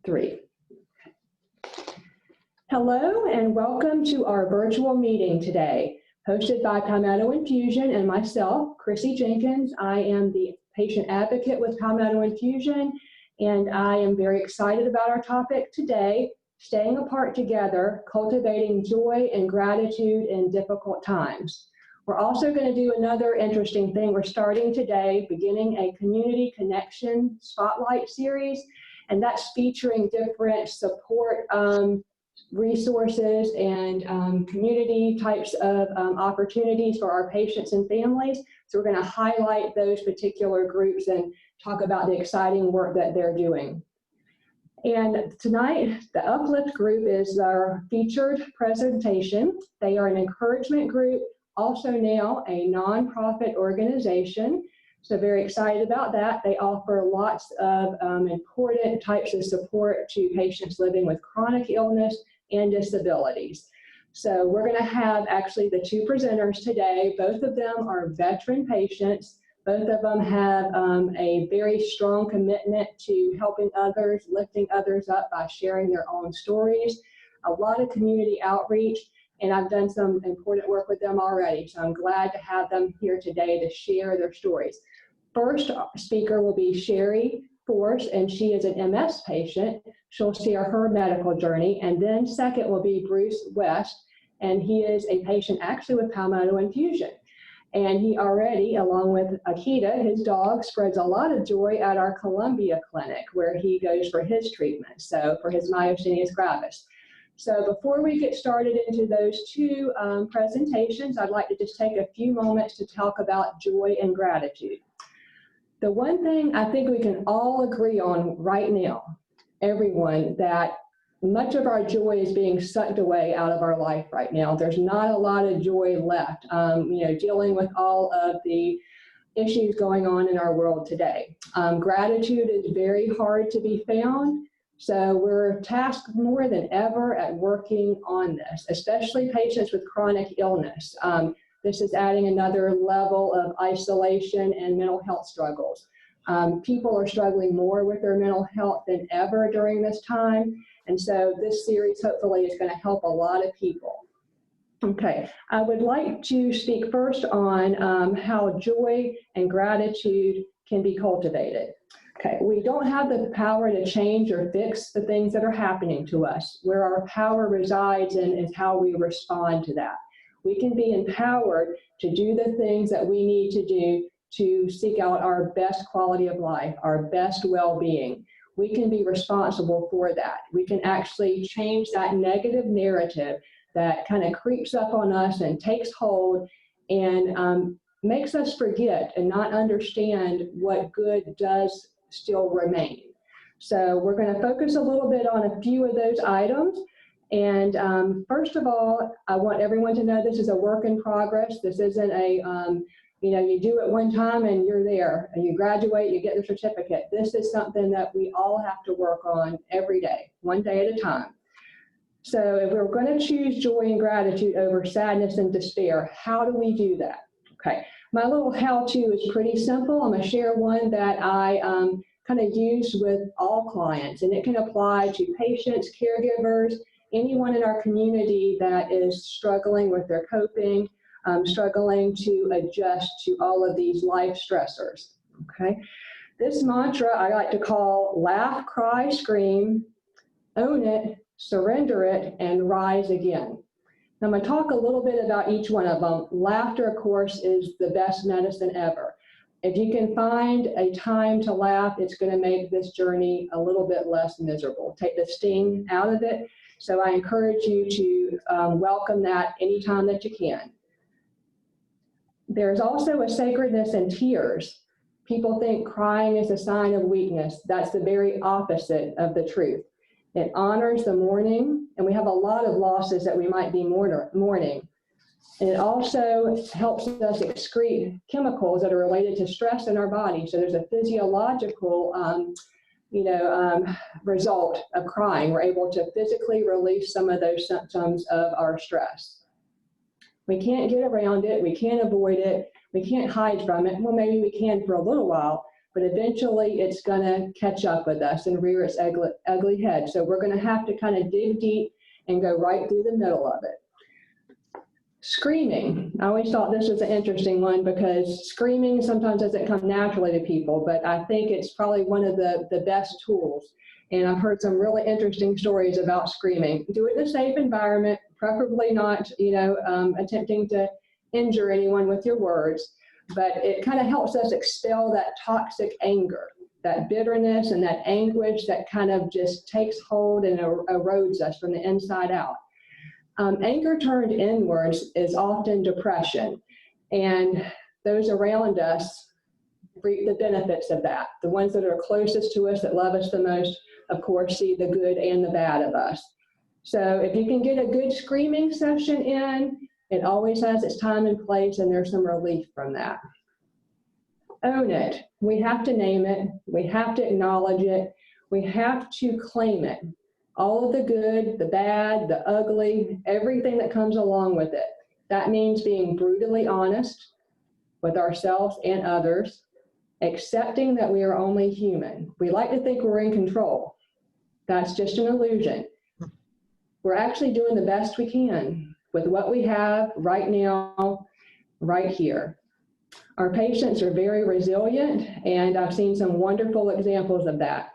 3. Hello and welcome to our virtual meeting today, hosted by Palmetto Infusion and myself, Chrissie Jenkins. I am the patient advocate with Palmetto Infusion, and I am very excited about our topic today, Staying Apart Together, Cultivating Joy and Gratitude in Difficult Times. We're also going to do another interesting thing. We're starting today, beginning a community connection spotlight series, and that's featuring different support resources and community types of opportunities for our patients and families. So we're going to highlight those particular groups and talk about the exciting work that they're doing. And tonight, the Uplift group is our featured presentation. They are an encouragement group, also now a nonprofit organization. So very excited about that. They offer lots of important types of support to patients living with chronic illness and disabilities. So we're going to have actually the two presenters today. Both of them are veteran patients. Both of them have a very strong commitment to helping others, lifting others up by sharing their own stories, a lot of community outreach, and I've done some important work with them already. So I'm glad to have them here today to share their stories. First speaker will be Scheri Force, and she is an MS patient. She'll share her medical journey. And then second will be Bruce West, and he is a patient actually with Palmetto Infusion. And he already, along with Akita, his dog, spreads a lot of joy at our Columbia clinic where he goes for his treatment, so for his myasthenia gravis. So before we get started into those two presentations, I'd like to just take a few moments to talk about joy and gratitude. The one thing I think we can all agree on right now, everyone, that much of our joy is being sucked away out of our life right now. There's not a lot of joy left, dealing with all of the issues going on in our world today. Gratitude is very hard to be found, so we're tasked more than ever at working on this, especially patients with chronic illness. This is adding another level of isolation and mental health struggles. People are struggling more with their mental health than ever during this time. And so this series hopefully is going to help a lot of people. Okay, I would like to speak first on how joy and gratitude can be cultivated. Okay, we don't have the power to change or fix the things that are happening to us. Where our power resides in is how we respond to that. We can be empowered to do the things that we need to do to seek out our best quality of life, our best well-being. We can be responsible for that. We can actually change that negative narrative that kind of creeps up on us and takes hold and makes us forget and not understand what good does still remain. So we're going to focus a little bit on a few of those items. And first of all, I want everyone to know this is a work in progress. This isn't a, you do it one time and you're there, and you graduate, you get the certificate. This is something that we all have to work on every day, one day at a time. So if we're going to choose joy and gratitude over sadness and despair, how do we do that? Okay, my little how-to is pretty simple. I'm going to share one that I kind of use with all clients, and it can apply to patients, caregivers, anyone in our community that is struggling with their coping, struggling to adjust to all of these life stressors, okay? This mantra I like to call laugh, cry, scream, own it, surrender it, and rise again. Now I'm going to talk a little bit about each one of them. Laughter, of course, is the best medicine ever. If you can find a time to laugh, it's going to make this journey a little bit less miserable. Take the sting out of it. So I encourage you to welcome that anytime that you can. There's also a sacredness in tears. People think crying is a sign of weakness. That's the very opposite of the truth. It honors the mourning, and we have a lot of losses that we might be mourning. And it also helps us excrete chemicals that are related to stress in our body. So there's a physiological result of crying. We're able to physically release some of those symptoms of our stress. We can't get around it. We can't avoid it. We can't hide from it. Well, maybe we can for a little while, but eventually it's going to catch up with us and rear its ugly head. So we're going to have to kind of dig deep and go right through the middle of it. Screaming. I always thought this was an interesting one because screaming sometimes doesn't come naturally to people, but I think it's probably one of the best tools. And I've heard some really interesting stories about screaming. Do it in a safe environment, preferably not, attempting to injure anyone with your words, but it kind of helps us expel that toxic anger, that bitterness and that anguish that kind of just takes hold and erodes us from the inside out. Anger turned inwards is often depression, and those around us reap the benefits of that. The ones that are closest to us, that love us the most, of course, see the good and the bad of us. So if you can get a good screaming session in, it always has its time and place, and there's some relief from that. Own it. We have to name it. We have to acknowledge it. We have to claim it. All of the good, the bad, the ugly, everything that comes along with it. That means being brutally honest with ourselves and others, accepting that we are only human. We like to think we're in control. That's just an illusion. We're actually doing the best we can with what we have right now, right here. Our patients are very resilient, and I've seen some wonderful examples of that.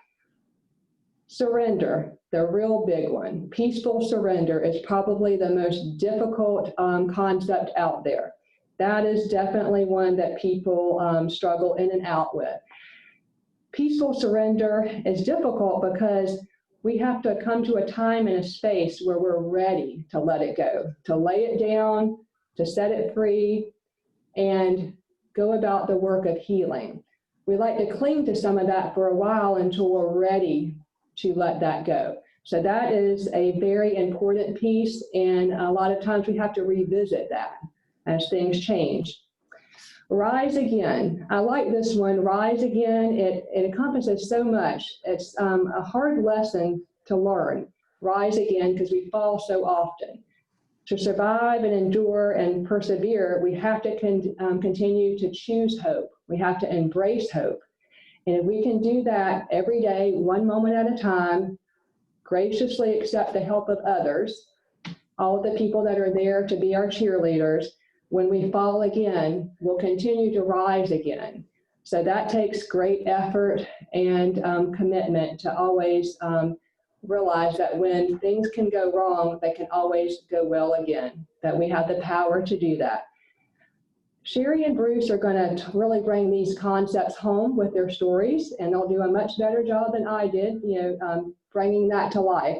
Surrender, the real big one. Peaceful surrender is probably the most difficult concept out there. That is definitely one that people struggle in and out with. Peaceful surrender is difficult because we have to come to a time and a space where we're ready to let it go, to lay it down, to set it free, and go about the work of healing. We like to cling to some of that for a while until we're ready to let that go. So that is a very important piece, and a lot of times we have to revisit that as things change. Rise again. I like this one, rise again. It encompasses so much. It's a hard lesson to learn, rise again, because we fall so often. To survive and endure and persevere, we have to continue to choose hope. We have to embrace hope. And if we can do that every day, one moment at a time, graciously accept the help of others, all of the people that are there to be our cheerleaders, when we fall again, we'll continue to rise again. So that takes great effort and commitment to always realize that when things can go wrong, they can always go well again, that we have the power to do that. Scheri and Bruce are going to really bring these concepts home with their stories, and they'll do a much better job than I did, bringing that to life.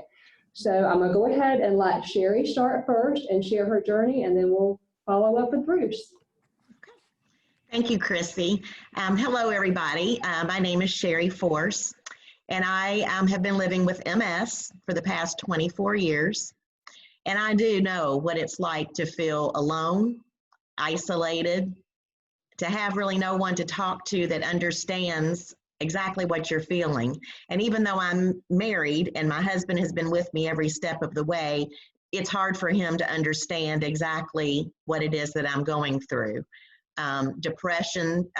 So I'm going to go ahead and let Scheri start first and share her journey, and then we'll follow up with Bruce. Okay. Thank you, Chrissie. Hello, everybody. My name is Scheri Force, and I have been living with MS for the past 24 years. And I do know what it's like to feel alone, isolated, to have really no one to talk to that understands exactly what you're feeling. And even though I'm married and my husband has been with me every step of the way, it's hard for him to understand exactly what it is that I'm going through. Depression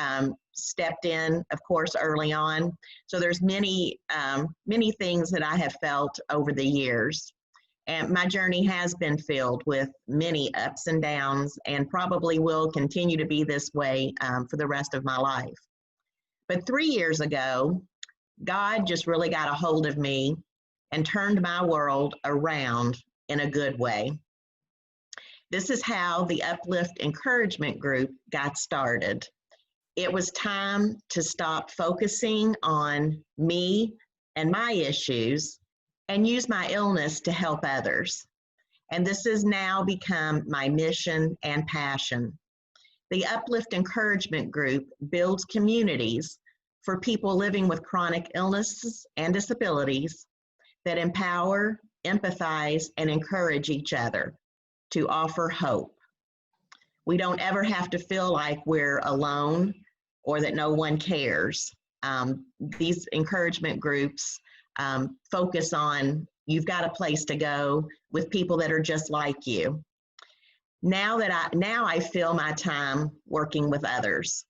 stepped in, of course, early on. So there's many things that I have felt over the years. And my journey has been filled with many ups and downs, and probably will continue to be this way for the rest of my life. But 3 years ago, God just really got a hold of me and turned my world around in a good way. This is how the Uplift Encouragement Group got started. It was time to stop focusing on me and my issues and use my illness to help others. And this has now become my mission and passion. The Uplift Encouragement Group builds communities for people living with chronic illnesses and disabilities that empower, empathize, and encourage each other to offer hope. We don't ever have to feel like we're alone or that no one cares. These encouragement groups focus on you've got a place to go with people that are just like you. Now I fill my time working with others.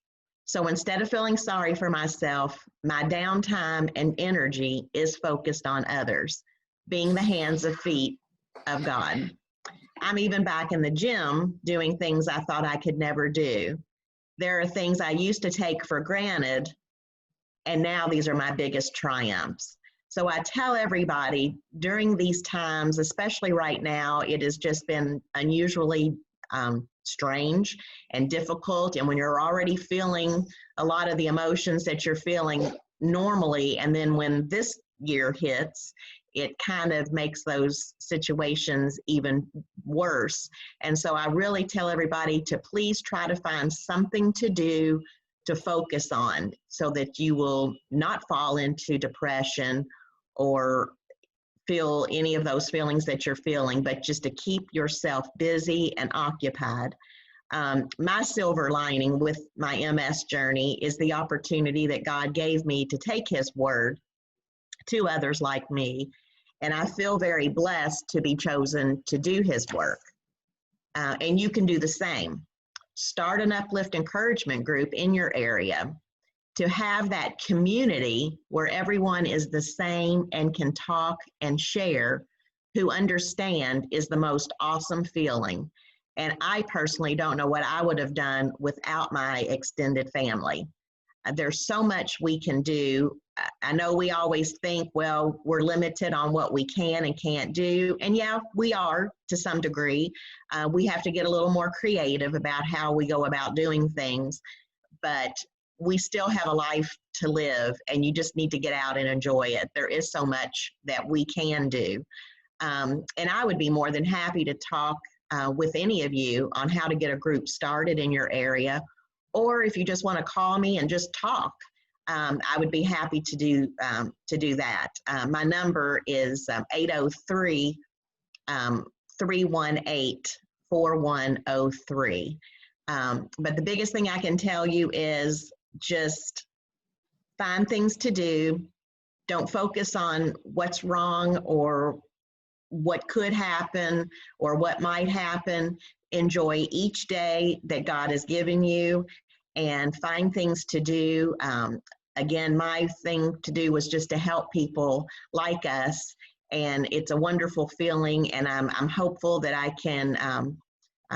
So instead of feeling sorry for myself, my downtime and energy is focused on others, being the hands and feet of God. I'm even back in the gym doing things I thought I could never do. There are things I used to take for granted, and now these are my biggest triumphs. So I tell everybody during these times, especially right now, it has just been unusually strange and difficult. And when you're already feeling a lot of the emotions that you're feeling normally, and then when this year hits, it kind of makes those situations even worse. And so I really tell everybody to please try to find something to do to focus on so that you will not fall into depression or feel any of those feelings that you're feeling, but just to keep yourself busy and occupied. My silver lining with my MS journey is the opportunity that God gave me to take His word to others like me. And I feel very blessed to be chosen to do His work. And you can do the same. Start an Uplift Encouragement Group in your area to have that community where everyone is the same and can talk and share, who understand, is the most awesome feeling. And I personally don't know what I would have done without my extended family. There's so much we can do. I know we always think, well, we're limited on what we can and can't do. And yeah, we are to some degree. We have to get a little more creative about how we go about doing things. But we still have a life to live, and you just need to get out and enjoy it. There is so much that we can do. And I would be more than happy to talk with any of you on how to get a group started in your area. Or if you just want to call me and just talk, I would be happy to do that. My number is 803-318-4103. But the biggest thing I can tell you is just find things to do. Don't focus on what's wrong or what could happen or what might happen. Enjoy each day that God has given you and find things to do. Again, my thing to do was just to help people like us, and it's a wonderful feeling, and I'm hopeful that I can,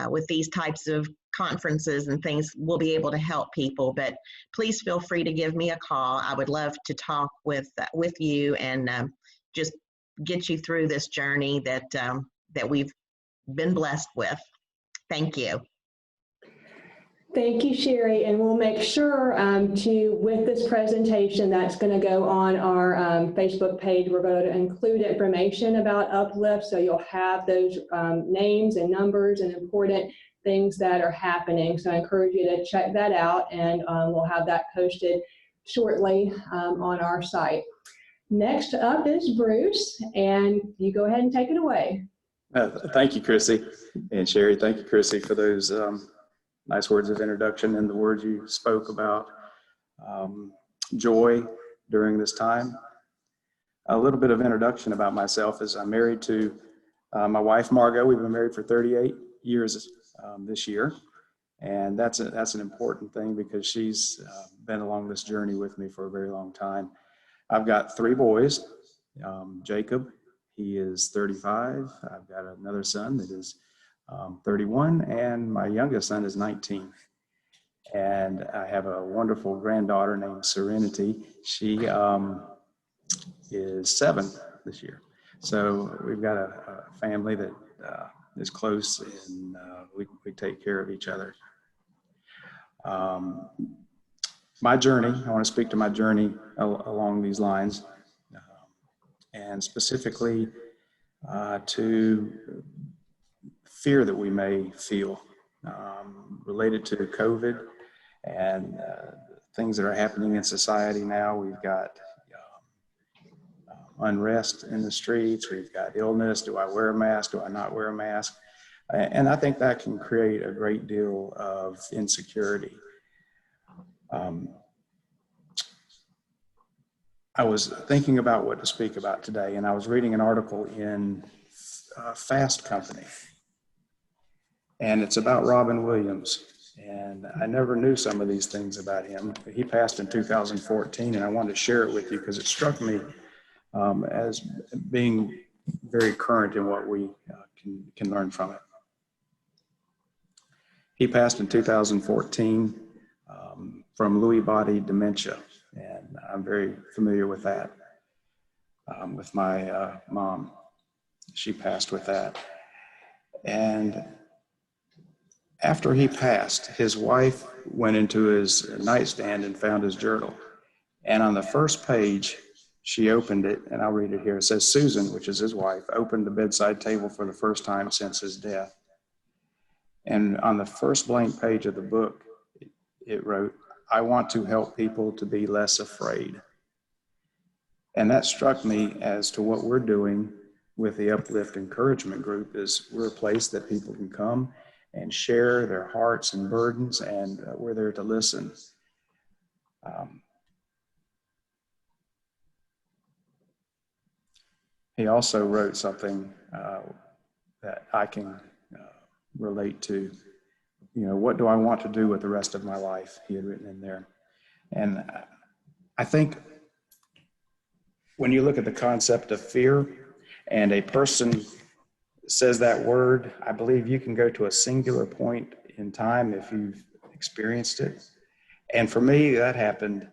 with these types of conferences and things, we'll be able to help people. But please feel free to give me a call. I would love to talk with you and just get you through this journey that we've been blessed with. Thank you. Thank you, Scheri, and we'll make sure with this presentation that's going to go on our Facebook page, we're going to include information about Uplift, so you'll have those names and numbers and important things that are happening. So I encourage you to check that out, and we'll have that posted shortly on our site. Next up is Bruce, and you go ahead and take it away. Thank you, Chrissie, and Scheri. Thank you, Chrissie, for those nice words of introduction and the words you spoke about joy during this time. A little bit of introduction about myself is I'm married to my wife, Margot. We've been married for 38 years this year, and that's an important thing because she's been along this journey with me for a very long time. I've got 3 boys. Jacob, he is 35. I've got another son that is 31, and my youngest son is 19. And I have a wonderful granddaughter named Serenity. She is 7 this year. So we've got a family that is close, and we take care of each other. My journey, I want to speak to my journey along these lines, and specifically to fear that we may feel related to COVID and things that are happening in society now. We've got unrest in the streets. We've got illness. Do I wear a mask? Do I not wear a mask? And I think that can create a great deal of insecurity. I was thinking about what to speak about today, and I was reading an article in Fast Company, and it's about Robin Williams. And I never knew some of these things about him. He passed in 2014, and I wanted to share it with you because it struck me as being very current in what we can learn from it. He passed in 2014 from Lewy body dementia, and I'm very familiar with that. With my mom, she passed with that. And after he passed, his wife went into his nightstand and found his journal. And on the first page, she opened it, and I'll read it here. It says, Susan, which is his wife, opened the bedside table for the first time since his death. And on the first blank page of the book, it wrote, I want to help people to be less afraid. And that struck me as to what we're doing with the Uplift Encouragement Group. Is we're a place that people can come and share their hearts and burdens, and we're there to listen. He also wrote something that I can relate to. You know, what do I want to do with the rest of my life? He had written in there. And I think when you look at the concept of fear, and a person says that word, I believe you can go to a singular point in time if you've experienced it. And for me, that happened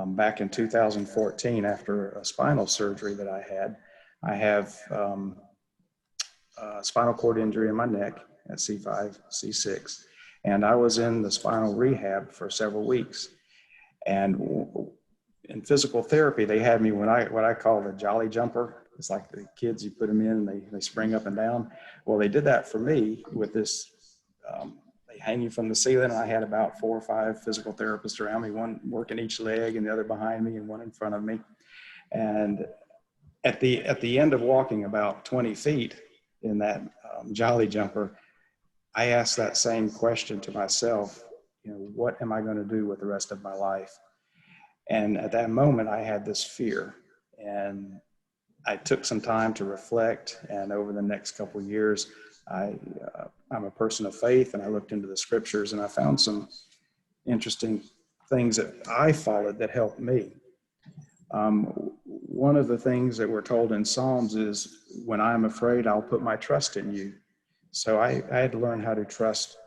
back in 2014 after a spinal surgery that I had. I have a spinal cord injury in my neck at C5, C6, and I was in the spinal rehab for several weeks. And in physical therapy, they had me what I call the jolly jumper. It's like the kids, you put them in and they spring up and down. Well, they did that for me with this, they hang you from the ceiling. And I had about 4 or 5 physical therapists around me, one working each leg and the other behind me and one in front of me. And at the end of walking about 20 feet in that jolly jumper, I asked that same question to myself, you know, what am I going to do with the rest of my life? And at that moment, I had this fear, and I took some time to reflect. And over the next couple of years, I'm a person of faith, and I looked into the scriptures, and I found some interesting things that I followed that helped me. One of the things that we're told in Psalms is, when I'm afraid, I'll put my trust in you. So I had to learn how to trust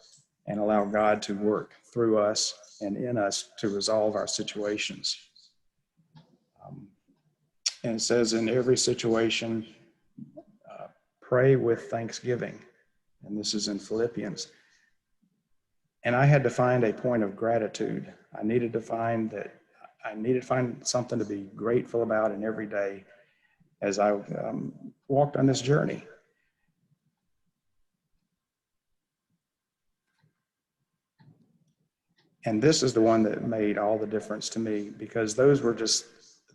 and allow God to work through us and in us to resolve our situations. And it says in every situation, pray with thanksgiving. And this is in Philippians. And I had to find a point of gratitude. I needed to find something to be grateful about in every day as I walked on this journey. And this is the one that made all the difference to me, because those were just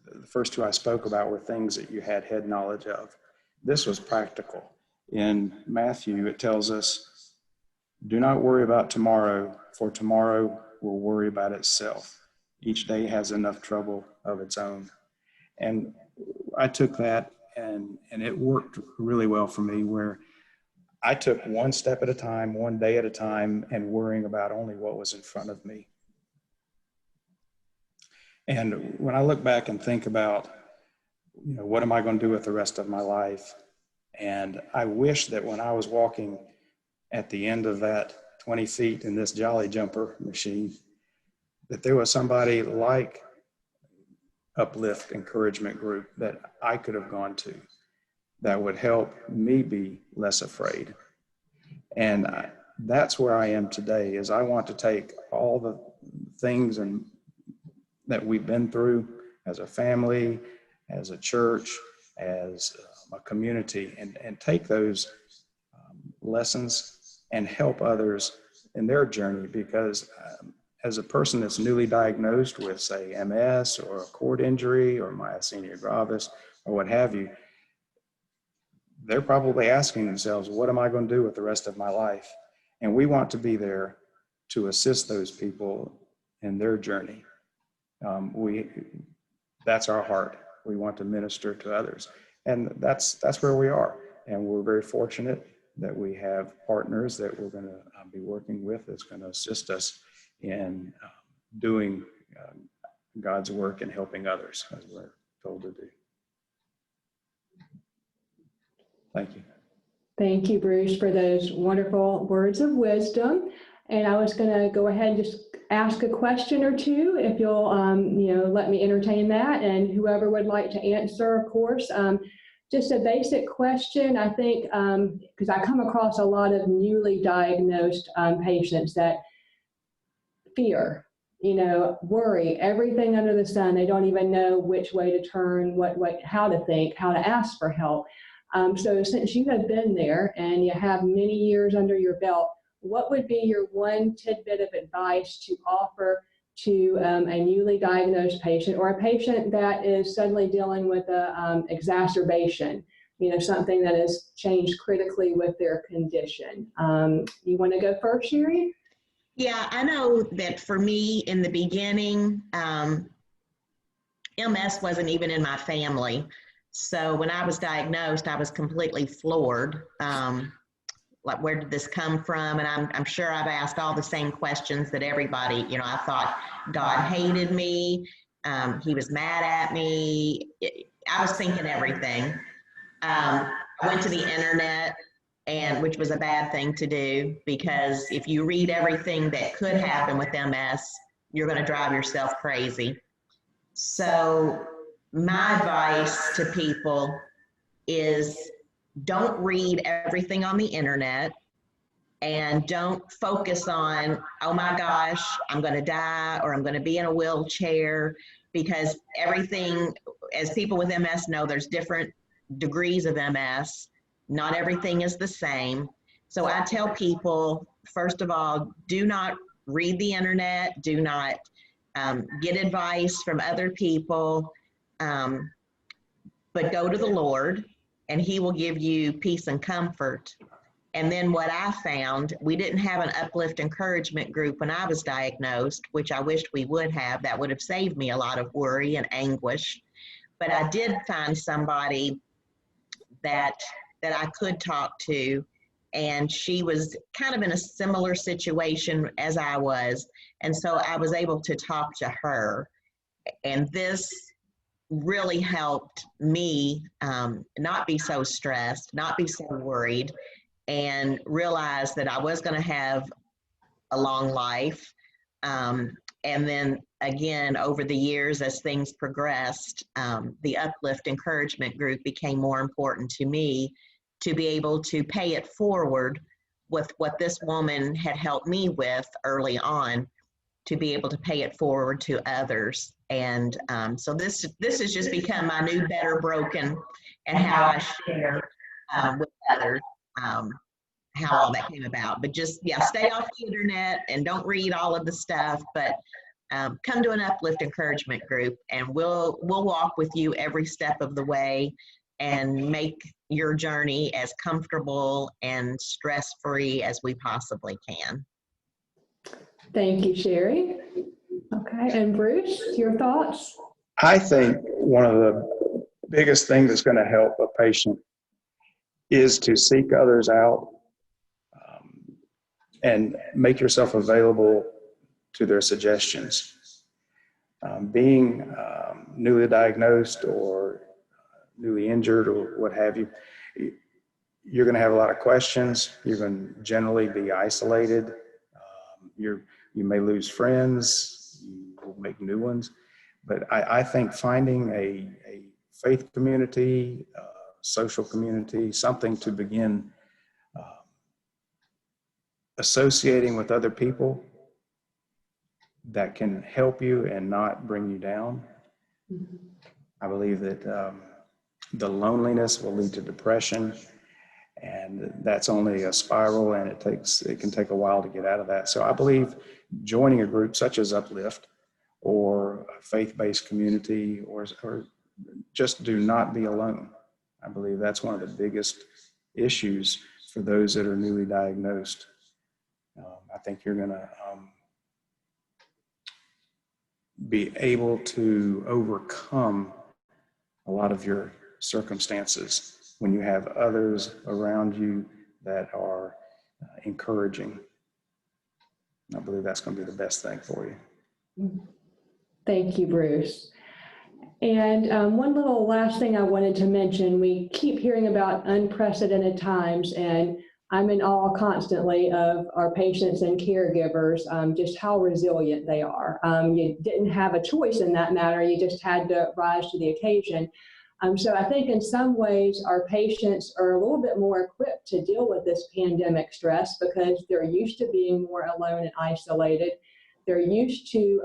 the first 2 I spoke about were things that you had head knowledge of. This was practical. In Matthew, it tells us, do not worry about tomorrow, for tomorrow will worry about itself. Each day has enough trouble of its own. And I took that, and it worked really well for me, where I took one step at a time, one day at a time, and worrying about only what was in front of me. And when I look back and think about, you know, what am I going to do with the rest of my life? And I wish that when I was walking at the end of that 20 feet in this jolly jumper machine, that there was somebody like Uplift Encouragement Group that I could have gone to that would help me be less afraid. And that's where I am today, is I want to take all the things that we've been through as a family, as a church, as a community, and take those lessons and help others in their journey. Because as a person that's newly diagnosed with, say, MS or a cord injury or myasthenia gravis or what have you, they're probably asking themselves, what am I going to do with the rest of my life? And we want to be there to assist those people in their journey. That's our heart. We want to minister to others. And that's where we are. And we're very fortunate that we have partners that we're going to be working with that's going to assist us in doing God's work and helping others, as we're told to do. Thank you. Thank you, Bruce, for those wonderful words of wisdom. And I was going to go ahead and just ask a question or two, if you'll, let me entertain that. And whoever would like to answer, of course. Just a basic question, I think, because I come across a lot of newly diagnosed patients that fear, worry, everything under the sun. They don't even know which way to turn, how to think, how to ask for help. So since you have been there and you have many years under your belt, what would be your one tidbit of advice to offer to a newly diagnosed patient or a patient that is suddenly dealing with a exacerbation, something that has changed critically with their condition? You want to go first, Scheri? Yeah, I know that for me in the beginning, MS wasn't even in my family. So when I was diagnosed, I was completely floored. Like, where did this come from? And I'm sure I've asked all the same questions that everybody, I thought God hated me. He was mad at me. I was thinking everything. I went to the internet, which was a bad thing to do, because if you read everything that could happen with MS, you're going to drive yourself crazy. So my advice to people is, don't read everything on the internet, and don't focus on, oh my gosh, I'm going to die, or I'm going to be in a wheelchair, because everything, as people with MS know, there's different degrees of MS. Not everything is the same. So I tell people, first of all, do not read the internet, do not get advice from other people, but go to the Lord, and He will give you peace and comfort. And then what I found, we didn't have an Uplift Encouragement Group when I was diagnosed, which I wished we would have. That would have saved me a lot of worry and anguish. But I did find somebody that I could talk to, and she was kind of in a similar situation as I was. And so I was able to talk to her. And this really helped me not be so stressed, not be so worried, and realize that I was going to have a long life. And then again, over the years, as things progressed, the Uplift Encouragement Group became more important to me, to be able to pay it forward with what this woman had helped me with early on, to be able to pay it forward to others. And so this has just become my new Better Broken, and how I share with others how all that came about. But just, stay off the internet and don't read all of the stuff, but come to an Uplift Encouragement Group, and we'll walk with you every step of the way and make your journey as comfortable and stress-free as we possibly can. Thank you, Scheri. Okay, and Bruce, your thoughts? I think one of the biggest things that's going to help a patient is to seek others out and make yourself available to their suggestions. Being newly diagnosed or newly injured or what have you, you're going to have a lot of questions. You're going to generally be isolated. You may lose friends. You will make new ones. But I think finding a faith community, social community, something to begin associating with other people that can help you and not bring you down. Mm-hmm. I believe that the loneliness will lead to depression, and that's only a spiral, and it can take a while to get out of that. So I believe joining a group such as Uplift, or a faith-based community, or just do not be alone. I believe that's one of the biggest issues for those that are newly diagnosed. I think you're going to be able to overcome a lot of your circumstances when you have others around you that are encouraging. I believe that's going to be the best thing for you. Thank you, Bruce. And one little last thing I wanted to mention, we keep hearing about unprecedented times, and I'm in awe constantly of our patients and caregivers, just how resilient they are. You didn't have a choice in that matter, you just had to rise to the occasion. So I think in some ways our patients are a little bit more equipped to deal with this pandemic stress because they're used to being more alone and isolated. They're used to,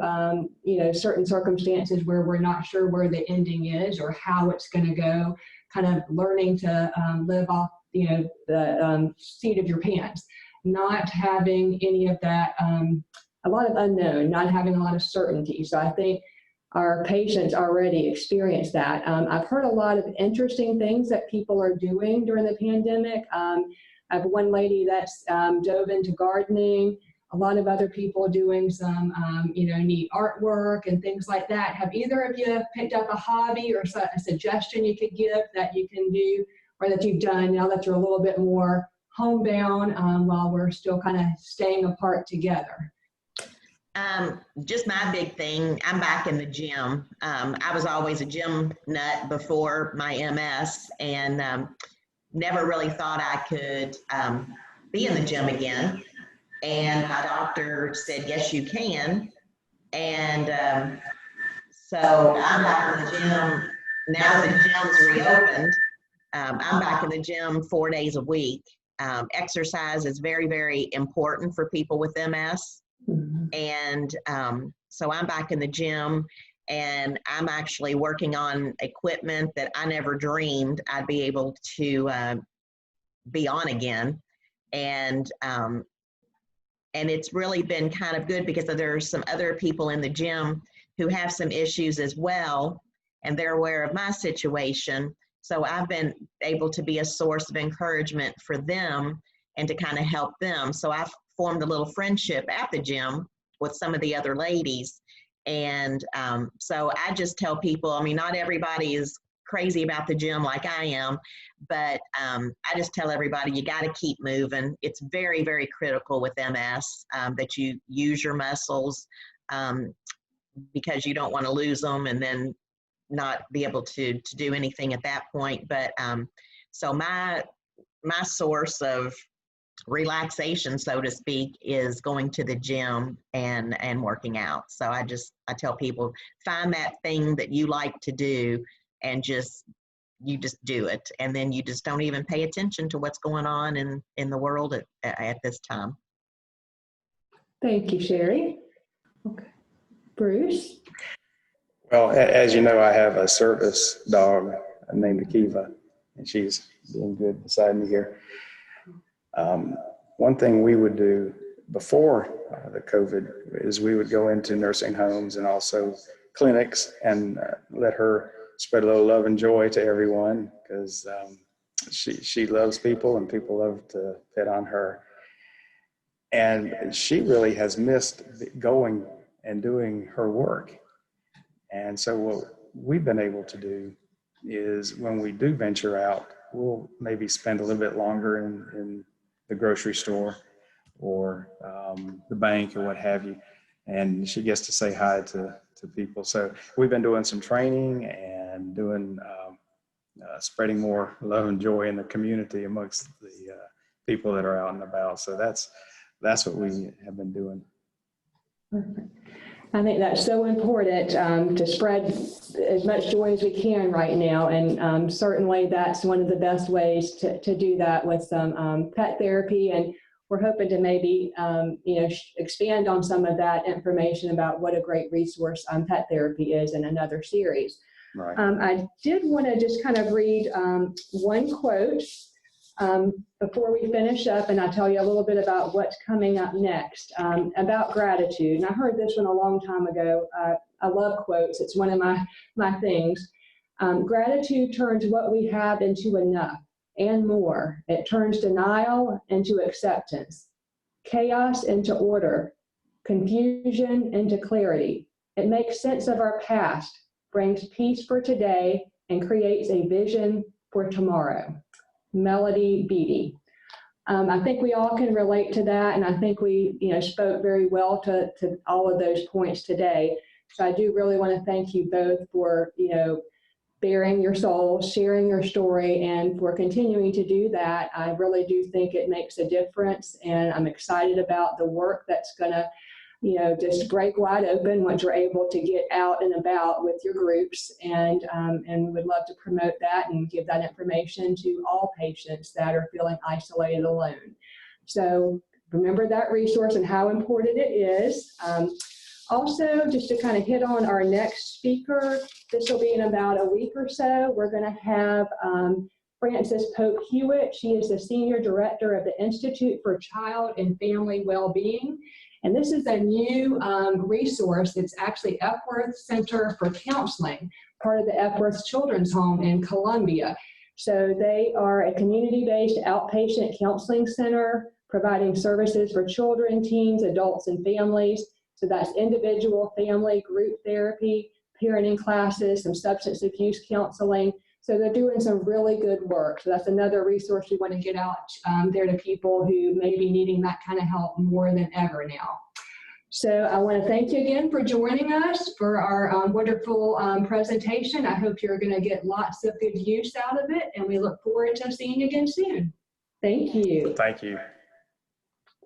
certain circumstances where we're not sure where the ending is or how it's going to go, kind of learning to live off, the seat of your pants, not having any of that, a lot of unknown, not having a lot of certainty. So I think our patients already experience that. I've heard a lot of interesting things that people are doing during the pandemic. I have one lady that's dove into gardening. A lot of other people doing some, neat artwork and things like that. Have either of you picked up a hobby or a suggestion you could give that you can do or that you've done now that you're a little bit more homebound while we're still kind of staying apart together? Just my big thing, I'm back in the gym. I was always a gym nut before my MS and never really thought I could be in the gym again. And my doctor said, yes, you can. And so I'm back in the gym. Now that the gym's reopened, I'm back in the gym 4 days a week. Exercise is very, very important for people with MS. And so I'm back in the gym and I'm actually working on equipment that I never dreamed I'd be able to be on again. And it's really been kind of good because there's some other people in the gym who have some issues as well, and they're aware of my situation. So I've been able to be a source of encouragement for them and to kind of help them. So I've formed a little friendship at the gym with some of the other ladies. And so I just tell people, I mean, not everybody is crazy about the gym like I am, but I just tell everybody you got to keep moving. It's very, very critical with MS that you use your muscles because you don't want to lose them and then not be able to do anything at that point. But so my source of relaxation, so to speak, is going to the gym and working out. So I tell people, find that thing that you like to do and you just do it. And then you just don't even pay attention to what's going on in the world at this time. Thank you, Scheri. Okay. Bruce? Well, as you know, I have a service dog named Akiva, and she's doing good beside me here. One thing we would do before the COVID is we would go into nursing homes and also clinics and let her spread a little love and joy to everyone because she loves people and people love to pet on her. And she really has missed going and doing her work. And so what we've been able to do is when we do venture out, we'll maybe spend a little bit longer in the grocery store or the bank or what have you. And she gets to say hi to people. So we've been doing some training and doing spreading more love and joy in the community amongst the people that are out and about. So that's what we have been doing. Perfect. I think that's so important to spread as much joy as we can right now. And certainly that's one of the best ways to do that with some pet therapy. And we're hoping to maybe, expand on some of that information about what a great resource pet therapy is in another series. Right. I did want to just kind of read one quote before we finish up, and I'll tell you a little bit about what's coming up next about gratitude. And I heard this one a long time ago. I love quotes. It's one of my things. Gratitude turns what we have into enough and more. It turns denial into acceptance, chaos into order, confusion into clarity. It makes sense of our past, brings peace for today, and creates a vision for tomorrow. Melody Beattie. I think we all can relate to that, and I think we, spoke very well to all of those points today. So I do really want to thank you both for, bearing your soul, sharing your story, and for continuing to do that. I really do think it makes a difference, and I'm excited about the work that's going to, just break wide open once you're able to get out and about with your groups, and we would love to promote that and give that information to all patients that are feeling isolated alone. So remember that resource and how important it is. Also, just to kind of hit on our next speaker, this will be in about a week or so. We're going to have Frances Pope Hewitt. She is the Senior Director of the Institute for Child and Family Wellbeing. And this is a new resource. It's actually Epworth Center for Counseling, part of the Epworth Children's Home in Columbia. So they are a community-based outpatient counseling center providing services for children, teens, adults, and families. So that's individual, family, group therapy, parenting classes, some substance abuse counseling. So they're doing some really good work. So that's another resource we want to get out there to people who may be needing that kind of help more than ever now. So I want to thank you again for joining us for our wonderful presentation. I hope you're going to get lots of good use out of it, and we look forward to seeing you again soon. Thank you. Thank you.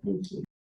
Thank you.